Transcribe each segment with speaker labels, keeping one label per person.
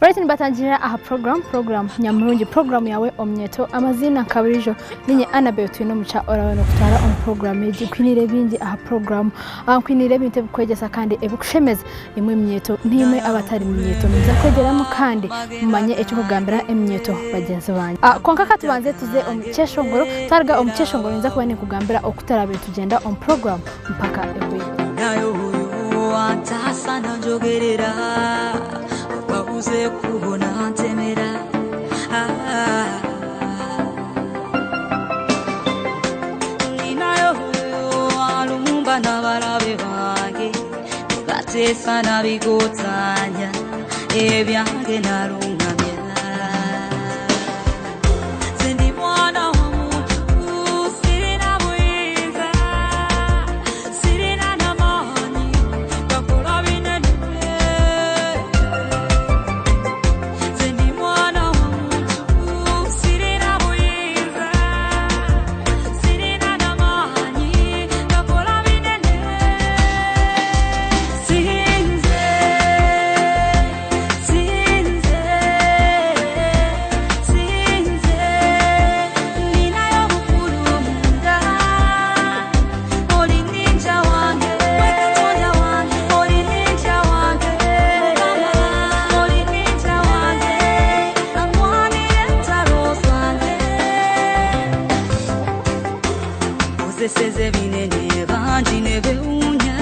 Speaker 1: Right batangira aha program nyamurungi program yawe omnyeto amazina kabirijo ninye Annabel twino mucha orabano kutara on program eji kwinire bingi aha program kwinire binte bikwegesa kandi ebukushemeza imwe mnyeto nimwe abatari mnyeto nza kwegeramo kandi mumanye echo kugambira emnyeto bagenzi banje konka katubanze tuze omukesho ngoro targa omukesho ngoro nza kubane kugambira okutarabe tugenda on program mpaka ewe
Speaker 2: nayo huyu atasana jogerera uze kubona ntemera ninayo alumba nabarabe bange tugatesa nabigotanya ebyange narungamya sendi mwana wa muntu sirina bwiza sirina namani bakora binene seze binene banji nebeunya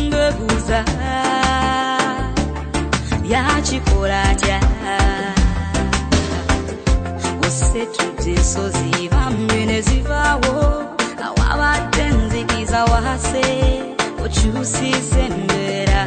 Speaker 2: ngebuza yachikolatya usetude sozi bamene zivawo awabatenzikiza wase ochusise mbera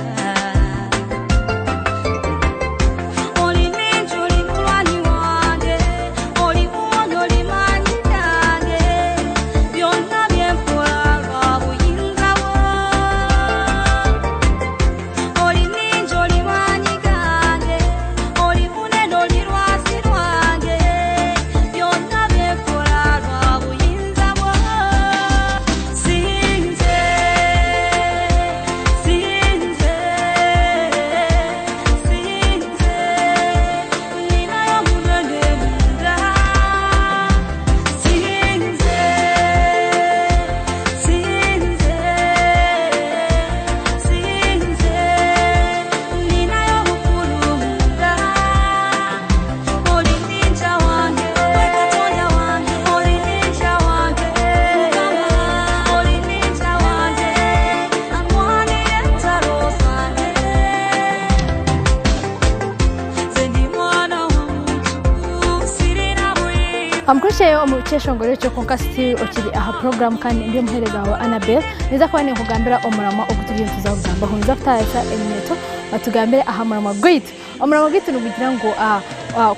Speaker 1: Amkurushe omukesho ngoro cyo konka still okiri aha program kandi ndiyo muhereza wa Annabel niza kwane kugambira omurama okutugiye tuzagamba hunza kutaisa emneto batugambire aha murama gwitu omurama gwitu nugira ngo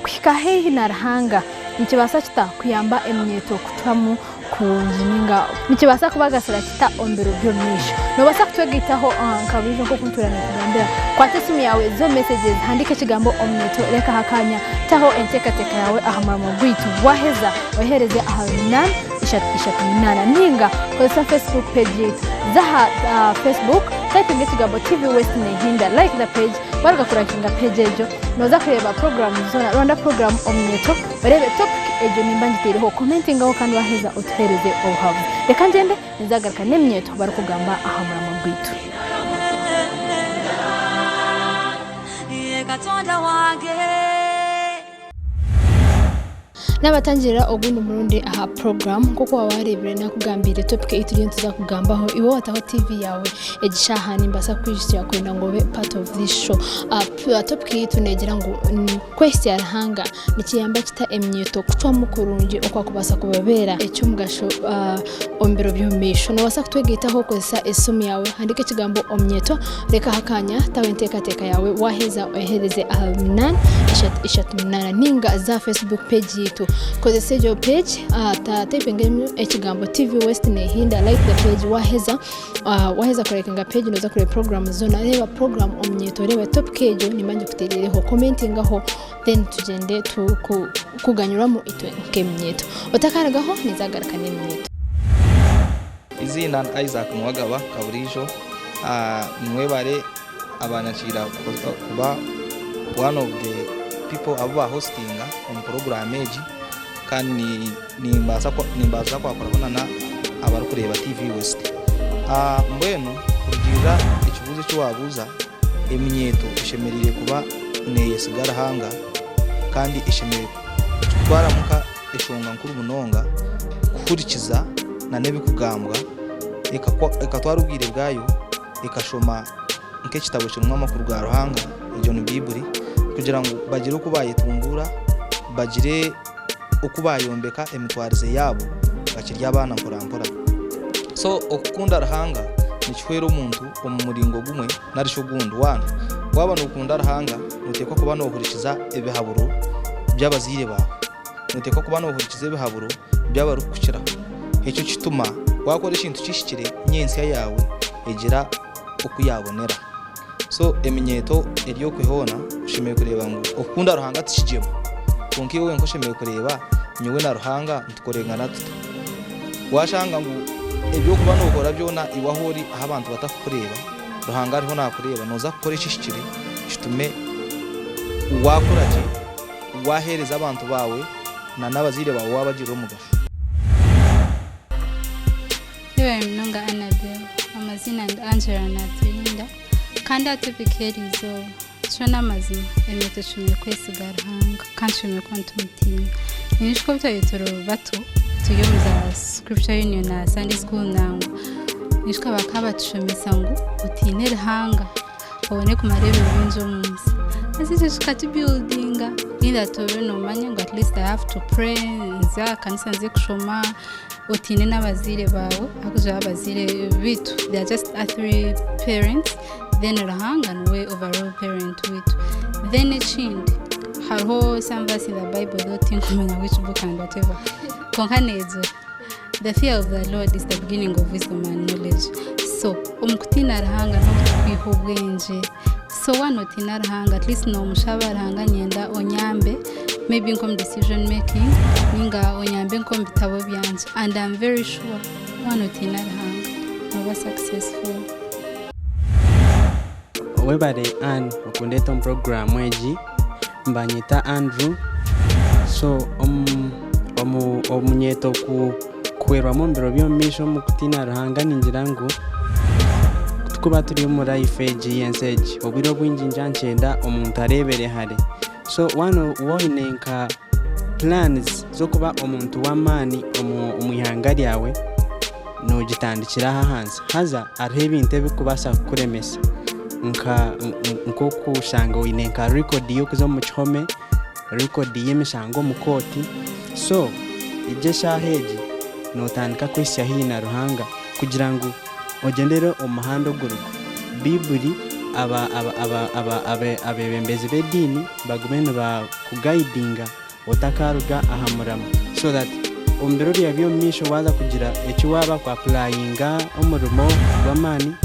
Speaker 1: kushika hehi narahanga nikibasa kita kuyamba emneto kutwamu kunjininga nikibasa kubagasira kita ombero byo misho no basa kutwegitaho kabizo ko kunturana kugambira kwate simu yawe zo messages handike kigambo omneto reka hakanya taho entekateka yawe aha murama gwitu waheza wahereze aha nan ishat ninga kwa Facebook page zaha Facebook typing ekigambo TV West Nehinda, like the page barga kurakinga page ejo noza kureba program zona Rwanda program omnyeto barebe topic ejo nimba ngitiriho commenting aho kandi waheza utuhereze obuhavu reka ngende nizagaruka nemnyeto bari kugamba aha murama gwitu
Speaker 2: Katonda wange
Speaker 1: n'abatangirira ogundi murundi aha program kuko wabarebere nakugambire topic ituriye tuza kugambaho iwo wataho TV yawe egishahani mbasa kwishya kwenda ngo be part of this show topic tunegera ngo kwesti yarahanga nikiyamba kita emnyeto kucwa mukurungi okwa kubasa kubabera ecyo mugasho ombero byumisho no wasa kutwegitaho kozesa esumi yawe handike kigambo omnyeto reka hakanya tawenteka teka yawe waheza ohereze ishat ninga za Facebook page yitu kozesa ejo page typing ekigambo TV West Nehinda, like the page waheza kurekinga page noza kure program zona reba program omnyeto reba topic ejo nimanje kuterereho commenting aho then tugende kuganyura mu itwe nkemnyeto otakaragaho nizagaruka nemnyeto
Speaker 3: izina Isaac Mwagaba Kaburijo mwebare abanakira kuba one of the people aba hostinga on program eji kandi nimbaza kwakorana na abari kureba TV West mbwenu kugira ikibuzo cyo wabuza emnyeto ishemerire kuba neyesigara hanga kandi ishemerire twaramuka eshonga nkuru munonga kurikiza na nebikugambwa ekatwarubwire bwayo ekashoma nke kitabo cy'umwama makuru gwa Ruhanga John Biburi kugira ngo bagire uko bayitumbura bagire uko bayombeka emitwarize yabo bakirya abana mpora so okukunda Ruhanga nikikwera umuntu umuringo gumwe narisho gundu wana waba nukunda Ruhanga nutekwa kuba no kurikiza ebihaburo by'abazire bawe nutekwa kuba no kurikiza ebihaburo by'abarukukira icyo kituma wakora ikintu cyishikire nyensi yawe egira ukuyabonera so eminyeto eriyo kwihona ushimeye kureba ngo okunda Ruhanga tishijemo konki wewe nkoshemeye kureba nyewe na Ruhanga ntukorengana tuto washanga ngo ebyo kuba nokora byona iwahori aho abantu batakureba Ruhanga ariho nakureba noza gukora ishishikire kitume wakoraje wahereza abantu bawe na nabazire bawe wabagira umugasho
Speaker 4: Yewe mnonga Annabel amazina and Angela Natrinda kandi atubikerizo chona mazina emete shumye kwesigara hanga kanshumye kwantumutinya nishko bitayitoro bato tuyumza scripture union na Sunday school nango nishka bakaba tushomesa ngo utinere hanga ubone kumarebe binzo munsi asije shikati buildinga ida toro no manya ngo at least I have to pray nza kanisa nze kushoma utine n'abazire bawe akuzo abazire bitu they are just 3 parents then Ruhanga we overall parent with thenechindi hariho some verse in the Bible don't think kumenya which book and whatever konkanezo the fear of the Lord is the beginning of wisdom and knowledge so umukutina Ruhanga no kwihubwenje so wanotina Ruhanga at least no mushaba Ruhanga nyenda onyambe maybe income decision making ninga onyambe nko bitabo byanje and I'm very sure wanotina Ruhanga no successful
Speaker 5: webare an okundeta program eji mbanyita Andrew so omunyeto kwerwa mu mbiro byomisho mu kutina Ruhanga ningirangu tukuba turi mu life eji yenseji obiro bwinjinja nchenda omuntu arebere hare so wano woinenka plans zo kuba omuntu w'amani omuyanga lyawe no gitandikira hanze haza arebe intebe kubasa kuremesa nko kushanga winenka record yo kuzo mu chome record yemishango mu koti so ijesha heji no tandika kwesya hina Ruhanga kugira ngo ogendere umuhando gurugo Bibuli abebembezi bedini bagumene ba kuguidinga otakaruga ahamurama so that ombirori yabyo misho waza kugira ecyo waba kwa applyinga umurimo w'amani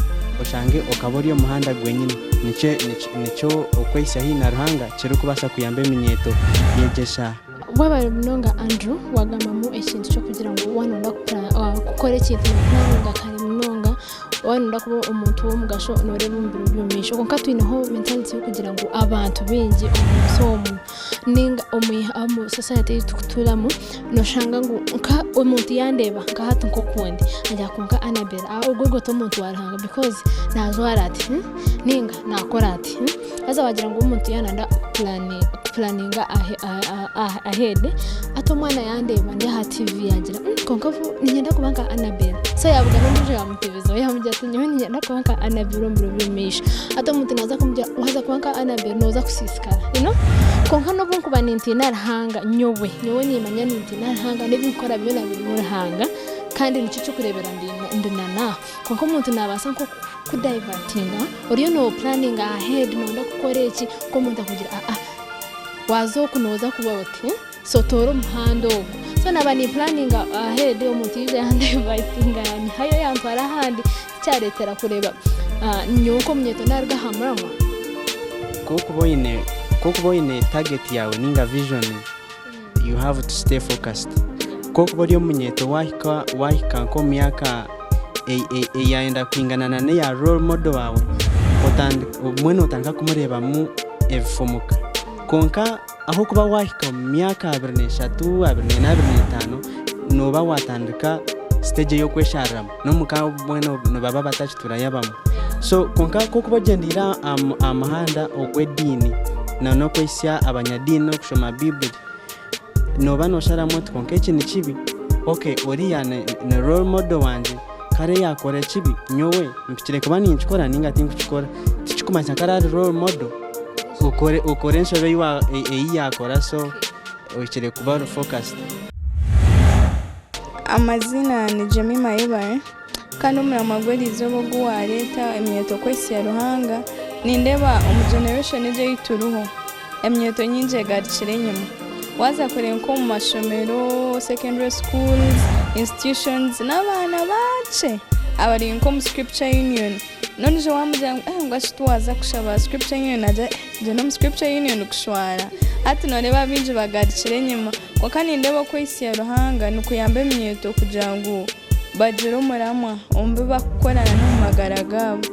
Speaker 5: oshange okabori umuhanda gwenyine nico okwesya hina Ruhanga kiri kubasha kuyamba eminyeto yejesha
Speaker 1: wabari mnonga Andrew wagamba mu ekintu cyo kugira ngo wanonda gukora ikintu mnonga kare mnonga wenda kuba umuntu wo mugasho noreba umbiro byumisho konka twineho mentality yo kugira ngo abantu bingi umusomo ninga omuha mu society tukutulamu no shanga ngo nka umuntu yandeba nka hatu nko kundi ajya kunka Annabel ubwo goto umuntu warahanga because nazo arati ninga nakora ati aza wagira ngo umuntu yananda planninga ahead ato mwana yandeba ndi ha TV yagira konkavu nigenda kubanka Annabel so yavuga n'uje yamutebezo yamujya ati nyewe nigenda kubanka Annabel mbiro byumisha ato umuntu naza kumujya waza kubanka Annabel noza kusisikara konka no bunku banintina rahanga nyowe nimanya nintina rahanga nebikora byo na biri rahanga kandi nicyo cyo kurebera ndinana konka umuntu nabasa nko kudivertinga uriyo no planning ahead no ndakukora iki ko umuntu kugira wazo kunoza kuba bati so toro muhando so nabani planning ahead umuntu yije yandivertinga yani hayo yantwara handi cyaretera kureba nyuko munyeto narga hamurama
Speaker 5: kuko ine target yawe ninga vision you have to stay focused kuko bari munyeto wahika ko myaka yaenda kwingana na ya role model wawe umwene utanga kumureba mu efomuka konka aho kuba wahika myaka 23 25 noba watandika stage yo kwesharama no muka mwene no baba batachi turayabamo so konka kuko bagendira amahanda ogwedini no kwesya abanyadini no kushoma bible no bano sharamo konka ikintu kibi okay uriya na role model wanje kare yakora kibi nyowe mpikire kuba ninchikora ninga tinkuchikora tichikumanya kara role model ukore nshobe yakora so ukire kuba focused.
Speaker 6: Amazina ni Jemima Ibare kandi umuramagwerizo bo guwareta emyeto kwesi ya ruhanga nindeba generation ije yituruho emyeto nyinje garikire nyuma waza kore nko mu mashomero secondary schools institutions n'abana bace abari nko mu scripture union none je wamujya ngo ashitwaza kushaba scripture union aje no mu scripture union kushwara ati none babinje bagarikire nyuma ko kandi ndeba ko isi ya ruhanga nukuyamba emyeto kugira ngo bagire umuramwa umbe bakorana no magaragabo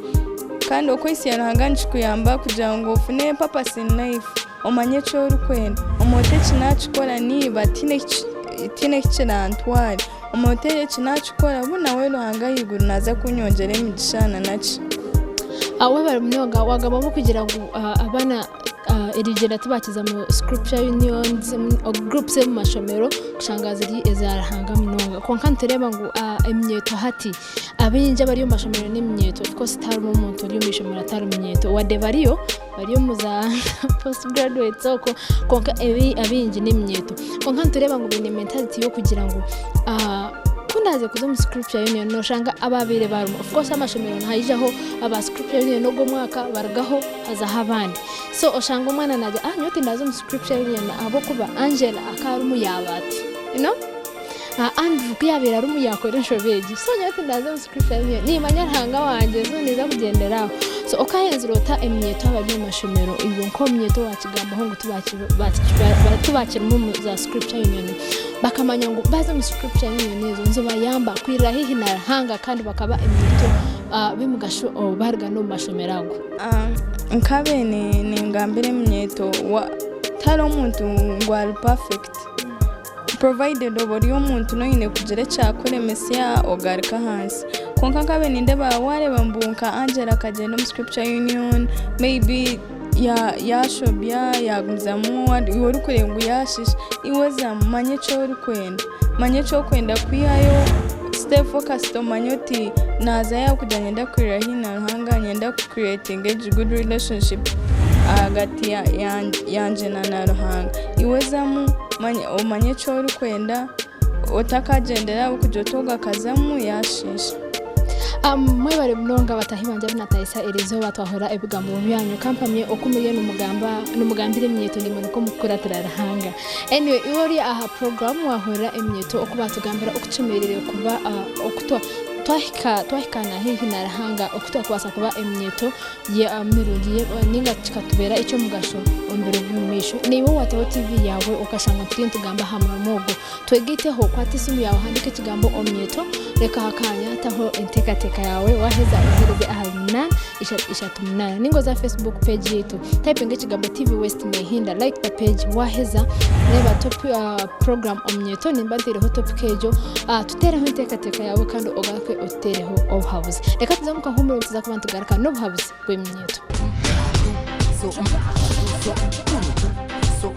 Speaker 6: kandi uko isi ya ruhanga nchikuyamba kugira ngo ufune purpose in life omanye cyo rukwenda omote kinachikora niba tine kinantwari omote kinachikora buna we ruhanga yiguru naza kunyongera emigishana naci
Speaker 1: awe bari munonga wagabamo kugira ngo abana erigera tubakiza mu scripture unions groups mu mashomero kushangaza iri ezarahanga munonga konka ntereba ngo emyeto hati abinje bari mu mashomero n'imyeto of course tari mu muntu uri mu mashomero atari imyeto wade bariyo muza postgraduate soko konka abinje n'imyeto konka ntereba ngo bine mentality yo kugira ngo kundaze kuzo mu scripture union no shanga ababire barumo of course amashomero ntayijaho aba scripture union no mwaka baragaho haza abandi so oshanga umwana naje nyote ndazo mu scripture union abo kuba Angela akarumu yabati Andrew kuyabera arumu yakoresha beji so nyote ndazo mu scripture union ni manyarhanga wanje zo niza kugenderaho so okayenzirota emyeto abari mu mashomero iyo nko myeto wakigamba ho ngo tubakira mu za scripture union bakamanya ngo baza mu scripture union nezo nzo bayamba kwirahihi na hanga kandi bakaba emyeto bimugasho barga no mashomerago
Speaker 6: nkabe ni ngambire myeto tari umuntu ngo ari perfect provided obori umuntu no ine kugire cyakore mesia ogarika hansi konka kabe ninde ba wareba mbunka Angela kagenda mu scripture union maybe yashobya yagumzamu wari kurenga yashisha iweza manye cyo kwenda kwihayo stay focused on manyoti naza ya kujya nda kwirahina ruhanga nyenda ku creating a good relationship hagati yanje na ruhanga iwezamu manye cyo kwenda otakagendera kujotoga kazamu yashisha
Speaker 1: mwe bari munonga batahibanje binatayisa erizo batwahora ebigambo byanyu kampamye okumiye n'umugambire emyeto ndimo ko mukura turarahanga anyway iwori aha program wahora emyeto okubatugambira okucemerere kuba twahikana hihi narahanga okutwakwasa kuba emyeto ya mirugiye ninga kikatubera icyo mugasho ombere bw'umisho niba wateho TV yawe ukashanga turi tugamba hamwe mogo twegiteho kwati simu yawe handike kigambo omyeto reka hakanya taho entekateka yawe waheza uhereze ahana ishatumna ningo za Facebook page yetu type nge kigambo TV West Mehinda like the page waheza reba top program omyeto nimba ndireho topic ejo tutereho entekateka yawe kandi ogakwe utereho obhabuzi reka tuzamuka humuro tuza kubantu garaka no bhabuzi kwemyeto
Speaker 7: so